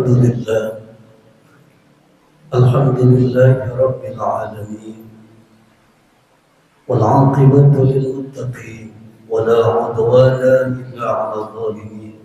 لله الحمد لله رب العالمين والعاقبة للمتقين ولا عدوان إلا على الظالمين.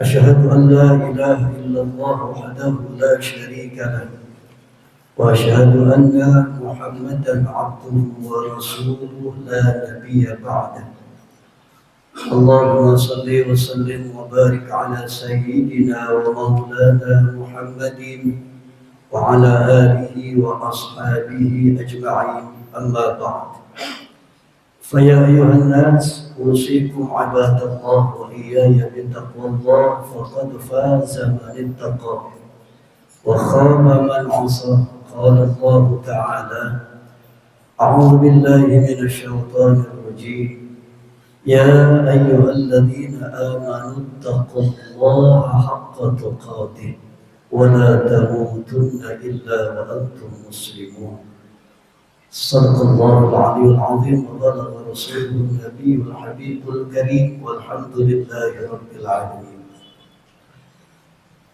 أشهد أن لا إله إلا الله وحده لا شريك له وأشهد أن محمدا عبده ورسوله لا نبي بعده. اللهم صل وسلم وبارك على سيدنا ومولانا محمد وعلى آله وأصحابه أجمعين. أما بعد، فيا أيها الناس أوصيكم عباد الله وإياي بتقوى الله، فقد فاز من اتقى وخاب من عصى. قال الله تعالى: أعوذ بالله من الشيطان الرجيم. يا أيها الذين آمنوا اتقوا الله حق تقاته ولا تموتن إلا وأنتم مسلمون. صدق الله العلي العظيم وبلغ رسوله النبي الحبيب الكريم والحمد لله رب العالمين.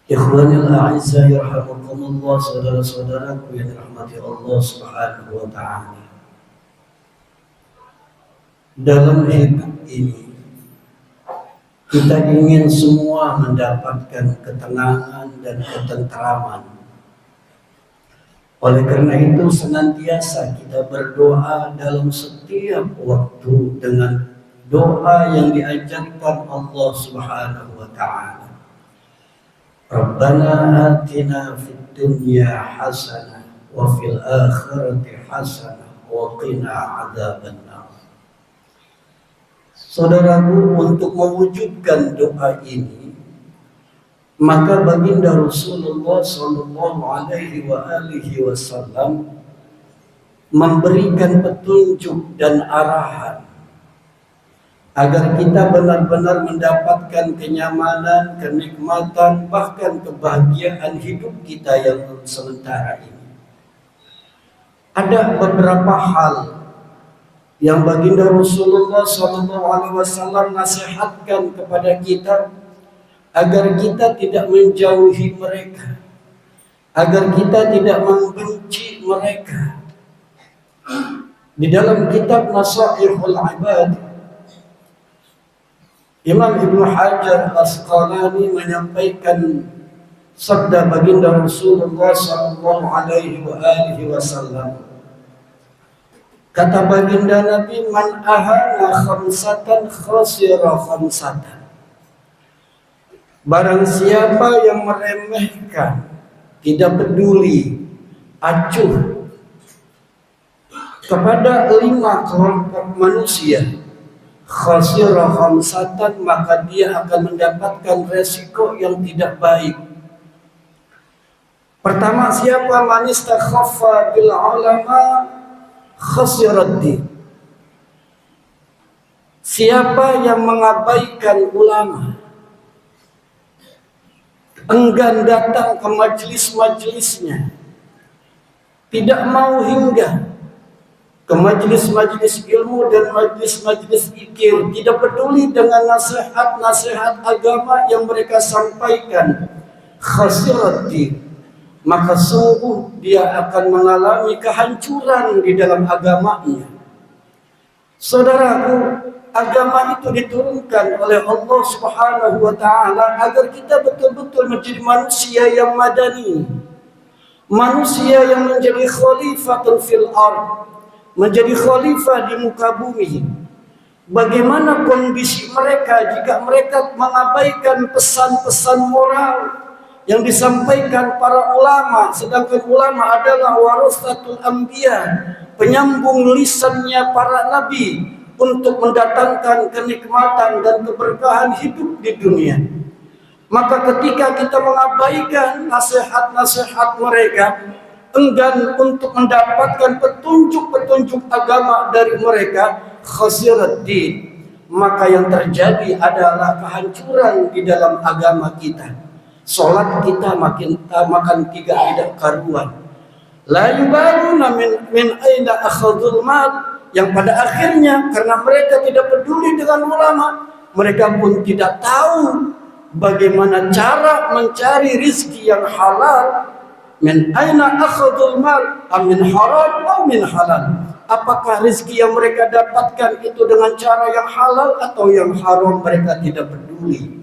Ikhwanil a'izza yarhamukumullah, saudara-saudaraku yang dirahmati Allah Subhanahu wa taala. Dalam hidup ini kita ingin semua mendapatkan ketenangan dan ketentraman. Oleh karena itu senantiasa kita berdoa dalam setiap waktu dengan doa yang diajarkan Allah Subhanahu wa taala. Rabbana atina fid dunya hasanah wa fil akhirati hasanah wa qina adzabannar. Saudaraku, untuk mewujudkan doa ini, maka baginda Rasulullah sallallahu alaihi wasallam memberikan petunjuk dan arahan agar kita benar-benar mendapatkan kenyamanan, kenikmatan, bahkan kebahagiaan hidup kita yang sementara ini. Ada beberapa hal yang baginda Rasulullah SAW nasihatkan kepada kita agar kita tidak menjauhi mereka, agar kita tidak membenci mereka. Di dalam kitab Nasaihul Ibad, Imam Ibnu Hajar Al-Asqalani menyampaikan sabda baginda Rasulullah SAW. Kata baginda Nabi, man ahana khamsatan khasira khamsatan. Barang siapa yang meremehkan, tidak peduli, acuh kepada 5 kelompok manusia, khasira khamsatan, maka dia akan mendapatkan resiko yang tidak baik. Pertama, siapa man istakhaffa bil ulama khasiraddi. Siapa yang mengabaikan ulama, enggan datang ke majelis-majelisnya, tidak mau hinggah ke majelis-majelis ilmu dan majelis-majelis zikir, tidak peduli dengan nasihat-nasihat agama yang mereka sampaikan, khasiraddi, maka sungguh dia akan mengalami kehancuran di dalam agamanya. Saudaraku, agama itu diturunkan oleh Allah Subhanahu wa taala agar kita betul-betul menjadi manusia yang madani, manusia yang menjadi khalifatun fil ard, menjadi khalifah di muka bumi. Bagaimana kondisi mereka jika mereka mengabaikan pesan-pesan moral yang disampaikan para ulama, sedangkan ulama adalah warasatul anbiya, penyambung lisannya para nabi untuk mendatangkan kenikmatan dan keberkahan hidup di dunia. Maka ketika kita mengabaikan nasihat-nasihat mereka, enggan untuk mendapatkan petunjuk-petunjuk agama dari mereka, khasiraddin, maka yang terjadi adalah kehancuran di dalam agama kita. Salat kita makan 3 tidak karuan. La yubaluna min aina akhadul mal, yang pada akhirnya karena mereka tidak peduli dengan ulama, mereka pun tidak tahu bagaimana cara mencari rizki yang halal. Min aina akhadul mal amin haram atau min halal. Apakah rizki yang mereka dapatkan itu dengan cara yang halal atau yang haram, mereka tidak peduli.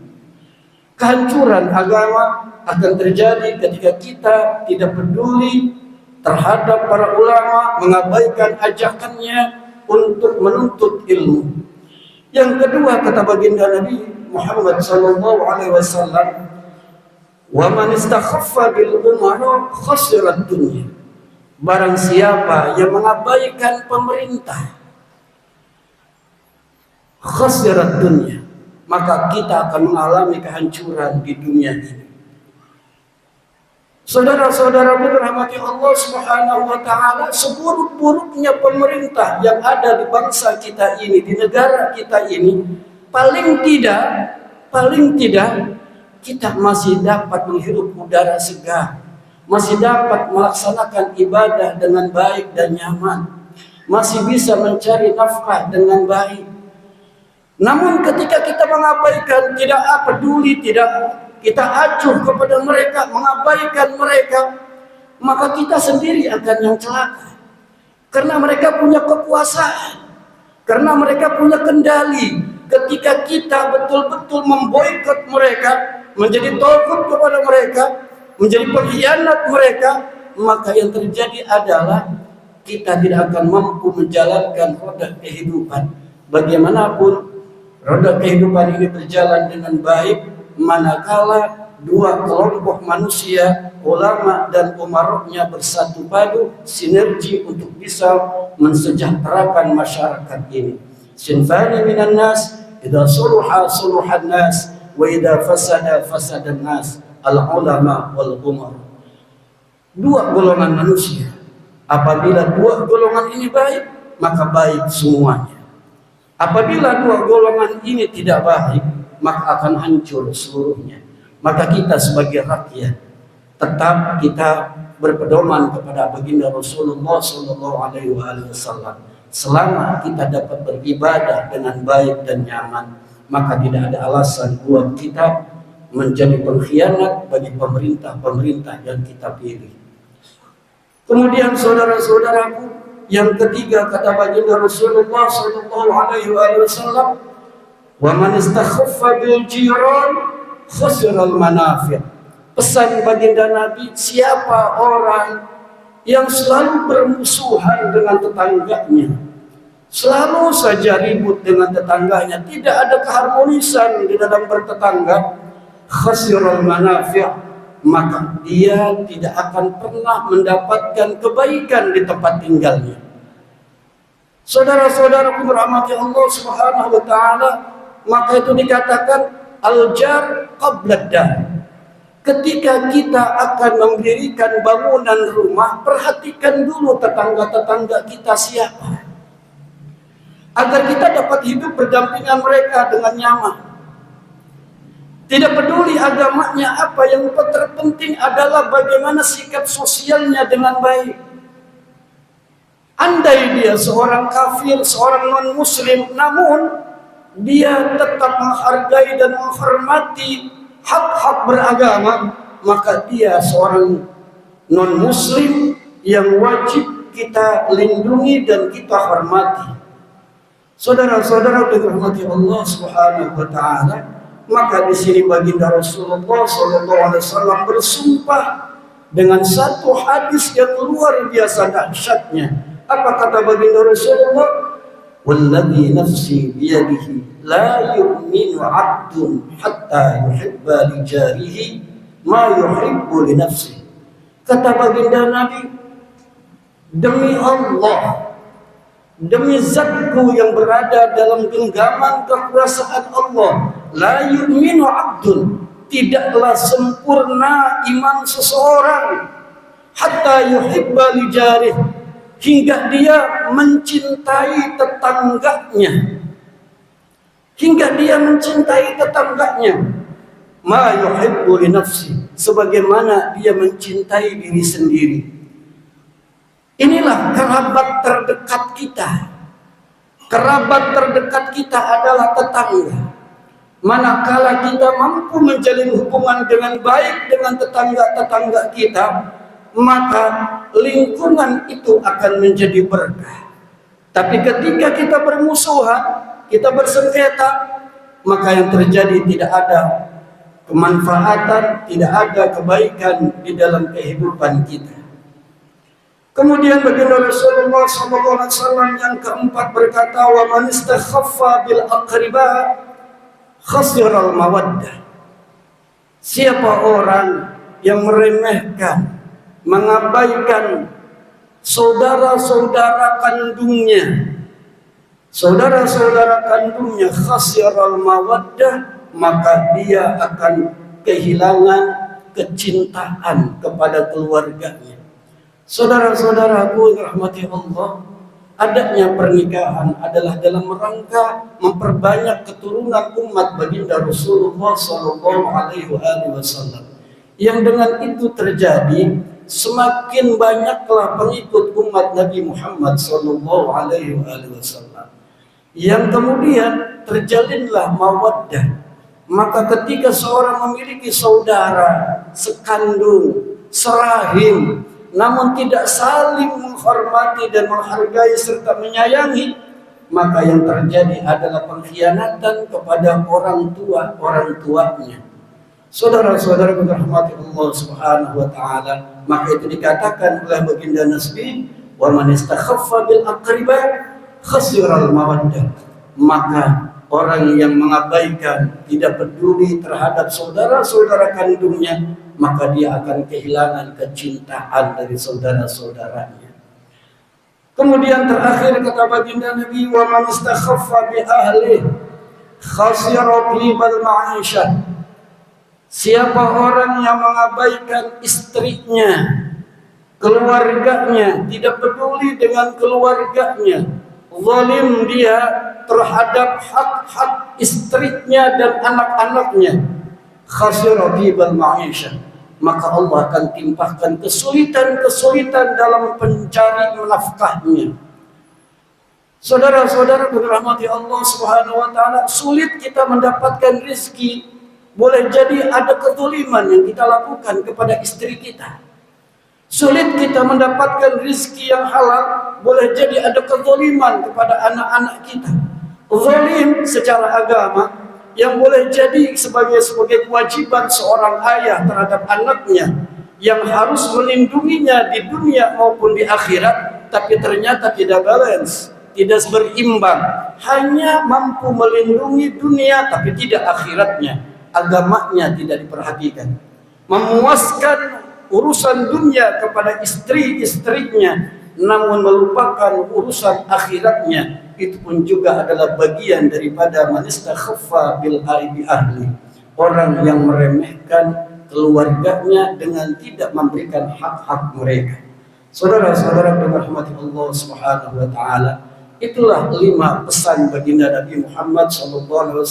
Kehancuran agama akan terjadi ketika kita tidak peduli terhadap para ulama, mengabaikan ajakannya untuk menuntut ilmu. Yang kedua, kata baginda Nabi Muhammad SAW, wa man istakhaffa bil umara khasira dunya. Barang siapa yang mengabaikan pemerintah, khasira dunya, maka kita akan mengalami kehancuran di dunia ini. Saudara-saudaraku dirahmati Allah Subhanahu wa taala, seburuk-buruknya pemerintah yang ada di bangsa kita ini, di negara kita ini, paling tidak kita masih dapat menghirup udara segar, masih dapat melaksanakan ibadah dengan baik dan nyaman, masih bisa mencari nafkah dengan baik. Namun ketika kita mengabaikan, tidak peduli, tidak kita acuh kepada mereka, mengabaikan mereka, maka kita sendiri akan yang celaka. Karena mereka punya kekuasaan, karena mereka punya kendali. Ketika kita betul-betul memboikot mereka, menjadi togut kepada mereka, menjadi pengkhianat mereka, maka yang terjadi adalah kita tidak akan mampu menjalankan roda kehidupan. Bagaimanapun roda kehidupan ini berjalan dengan baik manakala dua kelompok manusia, ulama dan umaroknya bersatu padu, sinergi untuk bisa mensejahterakan masyarakat ini. Sinfani minan nas, idza suluha suluhan nas, wa idza fasada fasadan nas, al-ulama wal umar. Dua golongan manusia, apabila dua golongan ini baik, maka baik semuanya. Apabila dua golongan ini tidak baik, maka akan hancur seluruhnya. Maka kita sebagai rakyat tetap kita berpedoman kepada baginda Rasulullah SAW. Selama kita dapat beribadah dengan baik dan nyaman, maka tidak ada alasan buat kita menjadi pengkhianat bagi pemerintah-pemerintah yang kita pilih. Kemudian saudara-saudaraku, yang ketiga kata baginda Rasulullah SAW, wa man istakhaffa bil jiran khasiral manafi'. Pesan baginda Nabi, siapa orang yang selalu bermusuhan dengan tetangganya, selalu saja ribut dengan tetangganya, tidak ada keharmonisan di dalam bertetangga, khasiral manafi', maka dia tidak akan pernah mendapatkan kebaikan di tempat tinggalnya. Saudara-saudaraku dirahmati Allah Subhanahu wa taala, maka itu dikatakan al-jar qabla dar. Ketika kita akan mendirikan bangunan rumah, perhatikan dulu tetangga-tetangga kita siapa, agar kita dapat hidup berdampingan mereka dengan nyaman. Tidak peduli agamanya apa, yang terpenting adalah bagaimana sikap sosialnya dengan baik. Andai dia seorang kafir, seorang non-muslim, namun dia tetap menghargai dan menghormati hak-hak beragama, maka dia seorang non-muslim yang wajib kita lindungi dan kita hormati. Saudara-saudara dirahmati Allah Subhanahu wa taala, maka di sini baginda Rasulullah SAW bersumpah dengan satu hadis yang luar biasa dahsyatnya. Apa kata baginda Rasulullah? Walladhi nafsi biyadihi la yu'minu 'abdun hatta yuhibba li jarihi ma yuhibbu li nafsihi. Kata baginda Nabi, demi Allah, demi zatku yang berada dalam genggaman kekuasaan Allah, la yu'minu 'abdun, tidaklah sempurna iman seseorang, hatta yuhibba li jarihi, hingga dia mencintai tetangganya, ma yuhibbu li nafsi, sebagaimana dia mencintai diri sendiri. Inilah kerabat terdekat kita. Kerabat terdekat kita adalah tetangga. Manakala kita mampu menjalin hubungan dengan baik dengan tetangga-tetangga kita, maka lingkungan itu akan menjadi berkah. Tapi ketika kita bermusuhan, kita bersengketa, maka yang terjadi tidak ada kemanfaatan, tidak ada kebaikan di dalam kehidupan kita. Kemudian baginda Rasulullah SAW yang keempat berkata, wa man istakhaffa bil aqriba khasiral mawaddah. Siapa orang yang meremehkan, mengabaikan saudara-saudara kandungnya, khasiral mawaddah, maka dia akan kehilangan kecintaan kepada keluarganya. Saudara-saudaraku yang rahmati Allah, adanya pernikahan adalah dalam rangka memperbanyak keturunan umat baginda Rasulullah SAW. Yang dengan itu terjadi, semakin banyaklah pengikut umat Nabi Muhammad SAW. Yang kemudian terjalinlah mawaddah. Maka ketika seorang memiliki saudara sekandung, serahim, namun tidak saling menghormati dan menghargai serta menyayangi, maka yang terjadi adalah pengkhianatan kepada orang tuanya. Saudara-saudara yang dirahmati Allah Subhanahu wa taala, maka itu dikatakan oleh baginda Nabi, wa man istakhaffa bil aqriba khasiral mawaddah. Maka orang yang mengabaikan, tidak peduli terhadap saudara-saudara kandungnya, maka dia akan kehilangan kecintaan dari saudara-saudaranya. Kemudian terakhir kata baginda Nabi, wa man istakhaffa bi ahli khasira bal ma'isha. Siapa orang yang mengabaikan istrinya, keluarganya, tidak peduli dengan keluarganya, zalim dia terhadap hak-hak istrinya dan anak-anaknya, khasira bal ma'isha, maka Allah akan timpahkan kesulitan-kesulitan dalam pencari menafkahnya. Saudara-saudara dirahmati Allah Subhanahu wa taala, sulit kita mendapatkan rezeki. Boleh jadi ada kezuliman yang kita lakukan kepada istri kita. Sulit kita mendapatkan rezeki yang halal, boleh jadi ada kezuliman kepada anak-anak kita. Zalim secara agama yang boleh jadi sebagai kewajiban seorang ayah terhadap anaknya yang harus melindunginya di dunia maupun di akhirat, tapi ternyata tidak balance, tidak berimbang, hanya mampu melindungi dunia tapi tidak akhiratnya, agamanya tidak diperhatikan, memuaskan urusan dunia kepada istri-istrinya namun melupakan urusan akhiratnya. Itu pun juga adalah bagian daripada man istakhaffa bil ahli, orang yang meremehkan keluarganya dengan tidak memberikan hak-hak mereka. Saudara-saudara yang dirahmati Allah Subhanahu wa taala, itulah 5 pesan baginda Nabi Muhammad SAW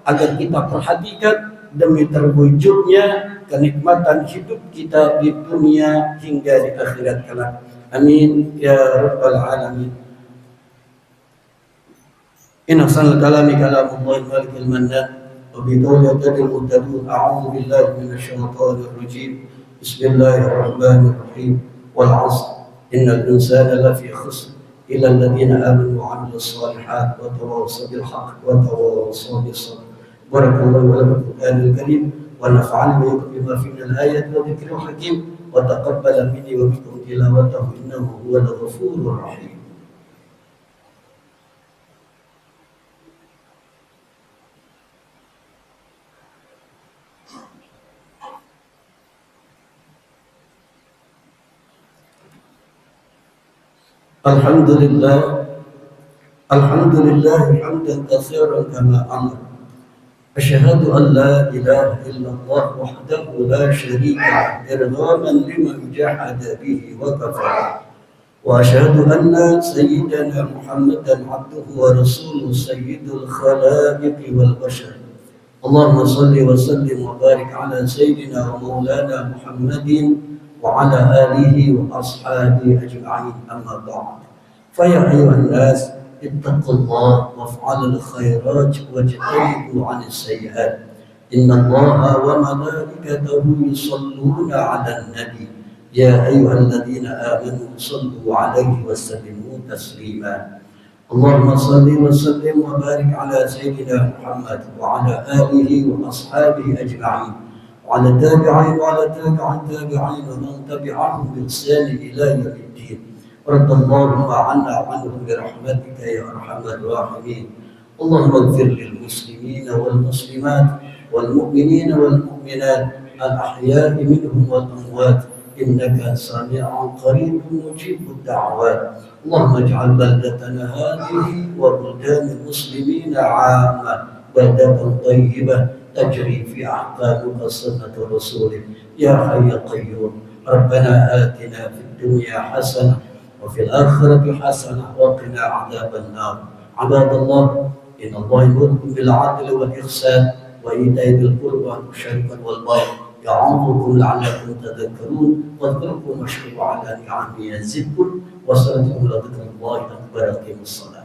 agar kita perhatikan demi terwujudnya kenikmatan hidup kita di dunia hingga di akhirat kelak. Amin ya rabbal alamin. Inna ahsanal kalami kalamullah al-malikil mannan wa bi qawli yaqul muhtadun a'udzu billahi minasy syaithanir rajim. Bismillahirrahmanirrahim. Wal 'asr innal insana lafi khusr illa alladhina amanu wa 'amilus shalihat wa tawassaw bil haqq wa tawassaw bis sabr. Barakallahu wa lakum fil Qur'anil Karim wa nafa'ani wa iyyakum bima fihi minal ayati wa dhikril hakim wa taqabbal minni wa minkum tilawatahu innahu huwal ghafurur rahim. Alhamdulillah hamdan katsiran kama amar. Asyhadu an la ilaha illallah wahdahu la syarika irghaman liman jahada bihi wa kafara. Wa asyhadu anna sayyidana Muhammadan abduhu wa rasuluhu sayyidul khalaiqi wal bashar. Allahumma salli wa sallim wa barik ala sayyidina wa maulana Muhammadin وعلى آله وأصحابه أجمعين أما بعد فيا أيها الناس اتقوا الله وافعلوا الخيرات واجتنبوا عن السيئات إن الله وملائكته يصلون على النبي يا أيها الذين آمنوا صلوا عليه وسلموا تسليما اللهم صل وسلم وبارك على سيدنا محمد وعلى آله وأصحابه أجمعين وعلى التابعين وعلى تابع التابعين ومن تبعهم بإحسان إلى يوم الدين ورد اللهم عنا عنهم برحمتك يا أرحم الراحمين اللهم اغفر للمسلمين والمسلمات والمؤمنين والمؤمنات الأحياء منهم والأموات إنك سميع قريب مجيب الدعوات اللهم اجعل بلدتنا هذه وبلدان المسلمين عامة بلدة طيبة تجري في أحكامك سنة رسولك يا حي يا قيوم ربنا آتنا في الدنيا حسنة وفي الآخرة حسنة وقنا عذاب النار عباد الله إن الله يأمركم بالعدل والإحسان وإيتاء ذي القربى والشركة والبر يعظكم لعلكم تذكرون واذكركم واشكروا على نعمه يزدكم وصلاتكم إلى ذكر الله أكبر. أقيموا الصلاة.